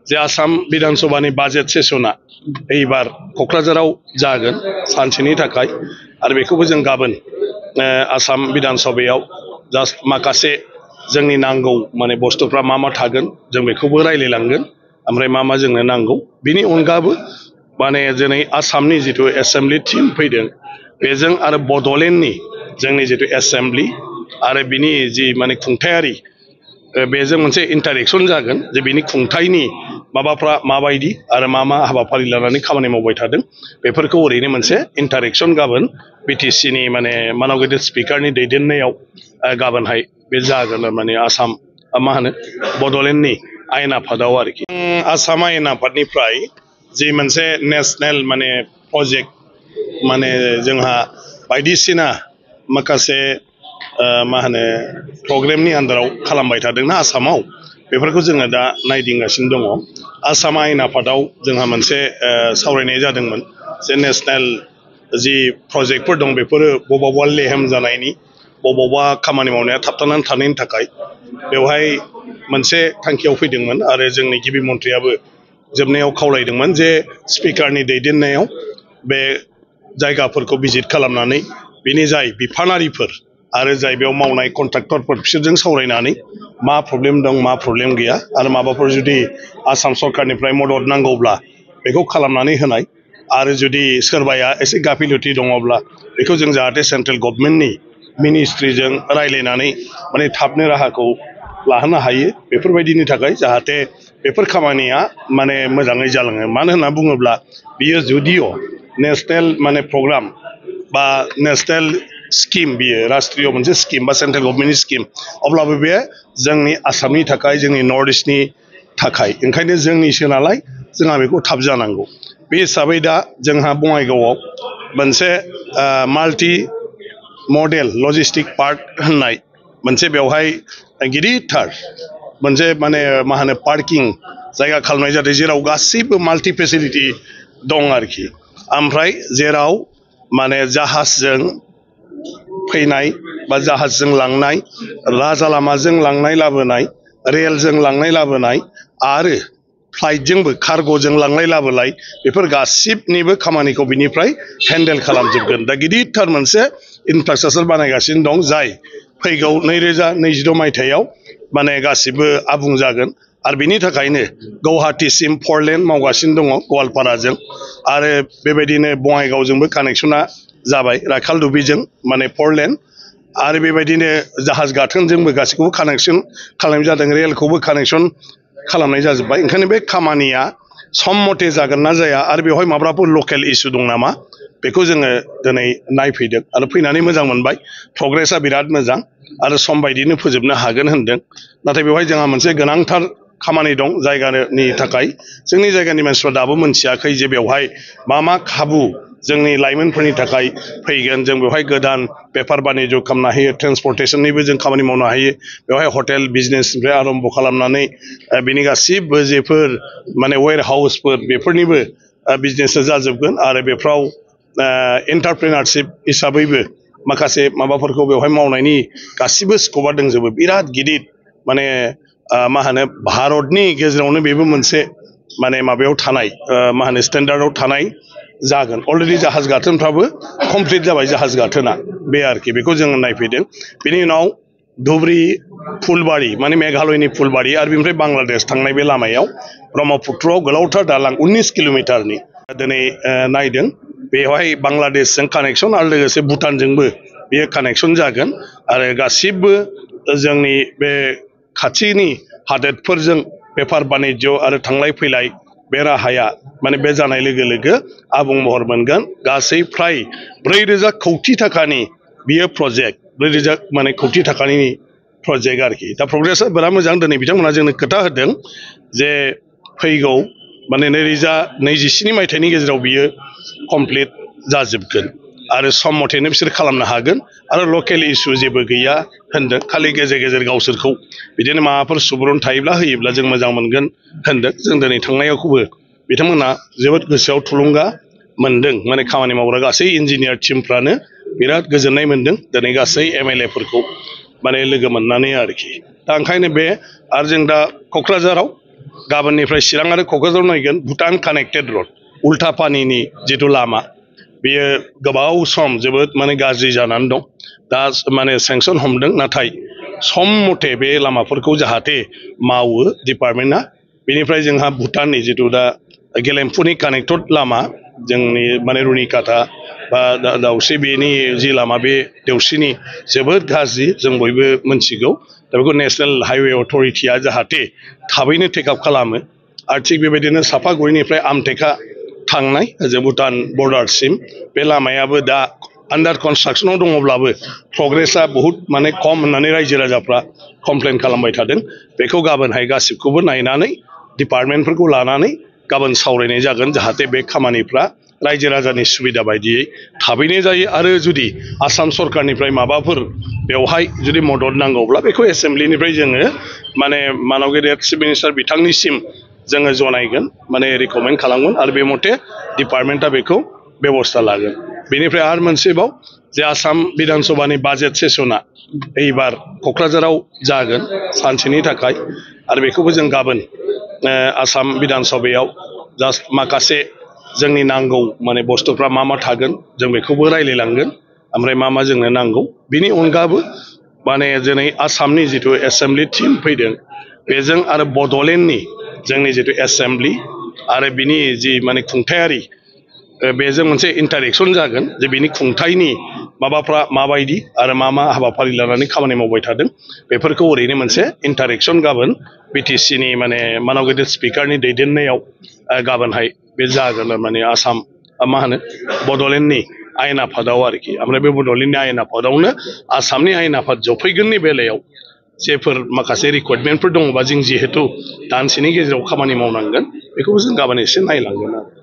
जे Assam विधानसभानि budget Cessna एबार क'क्राझाराव जागोन सानसेनि थाखाय आरो बेखौबो जों गाबोन आसाम विधानसभायाव जास्ट माखासे जोंनि नांगौ माने बुस्थुफ्रा मा मा थागोन जों बेखौबो रायलायलांगोन ओमफ्राय मा मा जोंनो नांगौ बिनि अनगाबो माने दिनै आसामनि जिथु एसेम्बलि टीम फैदों बेजों आरो बड'लेण्डनि जोंनि जिथु एसेम्बलि आरो बिनि जि माने खुंथायारि बेजों मोनसे इन्टारेक्शन जागोन जे बिनि खुंथायनि माबाफ्रा माबायदि आरो मा मा हाबाफारि लानानै खामानि मावबाय थादों बेफोरखौ ओरैनो मोनसे इन्टारेक्शन गाबोन बिटिसिनि माने मानव गेदेर स्पिकारनि दैदेननायाव गाबोनहाय बे जागोन माने आसाम मा होनो बड'लेण्डनि आयेन आफादाव आरोखि आसाम आयेन आफादनिफ्राय जि मोनसे नेशनेल माने प्रजेक्ट माने जोंहा बायदिसिना माखासे मा होनो प्रग्रामनि आन्दाराव खालामबाय थादोंना आसामाव बेफोरखौ जोङो दा नायदिंगासिनो दङ आसाम आयेन आफादाव जोंहा मोनसे सावरायनाय जादोंमोन जे नेशनेल जि प्रजेक्टफोर दं बेफोरो बबावबा लेहेम जानायनि बबावबा खामानि मावनाया थाबथानानै थानायनि थाखाय बेवहाय मोनसे थांखियाव फैदोंमोन आरो जोंनि गिबि मन्थ्रियाबो जोबनायाव खावलायदोंमोन जे स्पिकारनि दैदेननायाव बे जायगाफोरखौ भिजिट खालामनानै बिनि जाय बिफानारिफोर आरो जाय बेयाव मावनाय कन्ट्राक्टरफोर बिसोरजों सावरायनानै मा प्रब्लेम दं मा प्रब्लेम गैया आरो माबाफोर जुदि आसाम सरकारनिफ्राय मदद नांगौब्ला बेखौ खालामनानै होनाय आरो जुदि सोरबाया एसे गाफिलथि दङब्ला बेखौ जों जाहाथे सेन्ट्रेल गभर्नमेन्टनि मिनिस्ट्रिजों रायलायनानै माने थाबनो राहाखौ लाहोनो हायो बेफोरबायदिनि थाखाय जाहाथे बेफोर खामानिया माने मोजाङै जालाङो मानो होनना बुङोब्ला बियो जुदिअ नेशनेल माने प्रग्राम बा नेशनेल स्किम बियो राष्ट्रीय मोनसे स्किम बा सेन्ट्रेल गभर्नमेन्टनि स्किम अब्लाबो बे जोंनि आसामनि थाखाय जोंनि नर्थ इस्टनि थाखाय ओंखायनो जोंनिसो नालाय जोंहा बेखौ थाब जानांगौ बे हिसाबै दा जोंहा बङाइगावआव मोनसे माल्टि मडेल लजिस्टिक पार्क होननाय मोनसे बेवहाय गिदिरथार मोनसे माने मा होनो पार्किं जायगा खालामनाय जादों जेराव गासैबो माल्टि फेसिलिटि दं आरोखि ओमफ्राय जेराव माने जाहाजजों फैनाय बा जाहाजजों लांनाय राजा लामाजों लांनाय लाबोनाय रेलजों लांनाय लाबोनाय आरो फ्लाइटजोंबो कार्ग'जों लांलाय लाबोलाय बेफोर गासिबनिबो खामानिखौ बिनिफ्राय हेन्डेल खालामजोबगोन दा गिदिरथार मोनसे इनफ्रास्ट्राक्चार बानायगासिनो दं जाय फैगौ 2026 मायथाइयाव माने गासिबो आबुं जागोन आरो बिनि थाखायनो गुवाहाटीसिम 4 लेन मावगासिनो दङ गवालपाराजों आरो बेबायदिनो बङाइगावजोंबो कानेक्सना जाबाय राखालदुबिजों माने 4 लेन आरो बेबायदिनो जाहाज गाथोनजोंबो गासैखौबो कानेक्सन खालामनाय जादों रेलखौबो कानेक्सन खालामनाय जाजोब्बाय ओंखायनो बे खामानिया सम मथे जागोन ना जाया आरो बेवहाय माब्लाबाफोर लकेल इस्यु दं नामा बेखौ जोङो दिनै नायफैदों आरो फैनानै मोजां मोनबाय प्रग्रेसा बिराद मोजां आरो सम बायदिनो फोजोबनो हागोन होनदों नाथाय बेवहाय जोंहा मोनसे गोनांथार खामानि दं जायगानि थाखाय जोंनि जायगानि मानसिफ्रा दाबो मोनथियाखै जे बेवहाय मा मा खाबु जोंनि लाइमोनफोरनि थाखाय फैगोन जों बेवहाय गोदान बेफार बानिज्य खालामनो हायो ट्रेन्सपर्टेसननिबो जों खामानि मावनो हायो बेवहाय हटेल बिजनेसनिफ्राय आरम्भ खालामनानै बिनि गासिबो जेफोर माने वेयर हाउसफोर बेफोरनिबो बिजनेसा जाजोबगोन आरो बेफ्राव एन्टारप्रेनारशिप हिसाबैबो माखासे माबाफोरखौ बेवहाय मावनायनि गासिबो स्कपा दंजोबो बिराद गिदिर माने मा होनो भारतनि गेजेरावनो बेबो मोनसे माने माबायाव थानाय मा होनो स्टेन्डार्डआव थानाय जागोन अलरेडि जाहाज गाथोनफ्राबो कमप्लिट जाबाय जाहाज गाथोना बे आरोखि बेखौ जोङो नायफैदों बेनि उनाव धुबरी फुलबारी माने मेघालयनि फुलबारी आरो बेनिफ्राय बांलादेश थांनाय बे लामायाव ब्रह्मपुत्रआव गोलावथार दालां 19 किल'मिटारनि दिनै नायदों बेवहाय बांलादेशजों कानेक्सन आरो लोगोसे भुटानजोंबो बेयो कानेक्सन जागोन आरो गासिबो जोंनि बे खाथिनि हादोरफोरजों बेफार बानिज्य आरो थांलाय फैलाय बे राहाया माने बे जानाय लोगो लोगो आबुं महर मोनगोन गासै फ्राय 4,000 कौटि थाखानि बियो प्रजेक्ट 4,000 माने कौटि थाखानि प्रजेक्ट आरोखि दा प्रग्रेसा बिराद मोजां दिनै बिथांमोना जोंनो खोथा होदों जे फैगौ माने 2027 मायथाइनि गेजेराव बियो कमप्लिट जाजोबगोन आरो सम मथेनो बिसोर खालामनो हागोन आरो लकेल इस्यु जेबो गैया होनदों खालि गेजेर गेजेर गावसोरखौ बिदिनो माबाफोर सुबुरुन थायोब्ला होयोब्ला जों मोजां मोनगोन होनदों जों दिनै थांनायावखौबो बिथांमोना जोबोद गोसोआव थुलुंगा मोनदों माने खामानि मावग्रा गासै इन्जिनियार टिमफ्रानो बिराद गोजोननाय मोनदों दिनै गासै एमएलएफोरखौ माने लोगो मोननानै आरोखि दा ओंखायनो बे आरो जों दा क'क्राझाराव गाबोननिफ्राय चिरां आरो क'क्राझार नायगोन भुटान कानेक्टेड रड उल्था पानिनि जिथु लामा बेयो गोबाव सम जोबोद माने गाज्रि जानानै दं दा माने सेंसन हमदों नाथाय सम मथे बे लामाफोरखौ जाहाथे मावो डिपार्टमेन्टआ बेनिफ्राय जोंहा भुटाननि जिथु दा गेलेमफुनि कानेक्टेड लामा जोंनि माने रुनिकाटा बा दाउस्रि बेनि जि लामा बे देवस्रिनि जोबोद गाज्रि जों बयबो मोनथिगौ दा बेखौ नेशनेल हाइवे अथरिटिया जाहाथे थाबैनो टेकआप खालामो आरो थिग बेबायदिनो सापागुरिनिफ्राय आमटेका थांनाय जों भुटान बर्डारसिम बे लामायाबो दा आन्डार कनस्ट्राक्सनाव दङब्लाबो प्रग्रेसा बहुद माने खम होननानै रायजो राजाफ्रा कमप्लेन खालामबाय थादों बेखौ गाबोनहाय गासिबखौबो नायनानै डिपार्टमेन्टफोरखौ लानानै गाबोन सावरायनाय जागोन जाहाथे बे खामानिफ्रा रायजो राजानि सुबिदा बायदियै थाबैनो जायो आरो जुदि आसाम सरकारनिफ्राय माबाफोर बेवहाय जुदि मदद नांगौब्ला बेखौ एसेम्ब्लिनिफ्राय जोङो माने मानगिरि चिफ मिनिस्टार बिथांनिसिम जोङो जनायगोन माने रिकमेन्ड खालामगोन आरो बे मथे डिपार्टमेन्टआ बेखौ बेबस्था लागोन बेनिफ्राय आरो मोनसेबाव जे आसाम बिधान सभानि बाजेट सेसना एबार क'क्राझाराव जागोन सानसेनि थाखाय आरो बेखौबो जों गाबोन आसाम बिधान सभायाव जास्ट माखासे जोंनि नांगौ माने बुस्थुफ्रा मा मा थागोन जों बेखौबो रायलायलांगोन ओमफ्राय मा मा जोंनो नांगौ बिनि अनगाबो माने दिनै आसामनि जिथु एसेम्ब्लि टिम फैदों बेजों आरो बड'लेण्डनि जोंनि जिथु एसेम्ब्लि आरो बिनि जि माने खुंथायारि बेजों मोनसे इन्टारेक्सन जागोन जे बिनि खुंथायनि माबाफ्रा माबायदि आरो मा मा हाबाफारि लानानै खामानि मावबाय थादों बेफोरखौ ओरैनो मोनसे इन्टारेक्सन गाबोन बिटिसिनि माने मानगिरि स्पिकारनि दैदेननायाव गाबोनहाय बे जागोन माने आसाम मा होनो बड'लेण्डनि आयेन आफादाव आरोखि ओमफ्राय बे बड'लेण्डनि आयेन आफादावनो आसामनि आयेन आफाद जफैगोननि बेलायाव जेफोर माखासे रिक्वायरमेन्टफोर दङबा जों जिहेतु दानसेनि गेजेराव खामानि मावनांगोन बेखौबो जों गाबोन एसे नायलांगोन आरो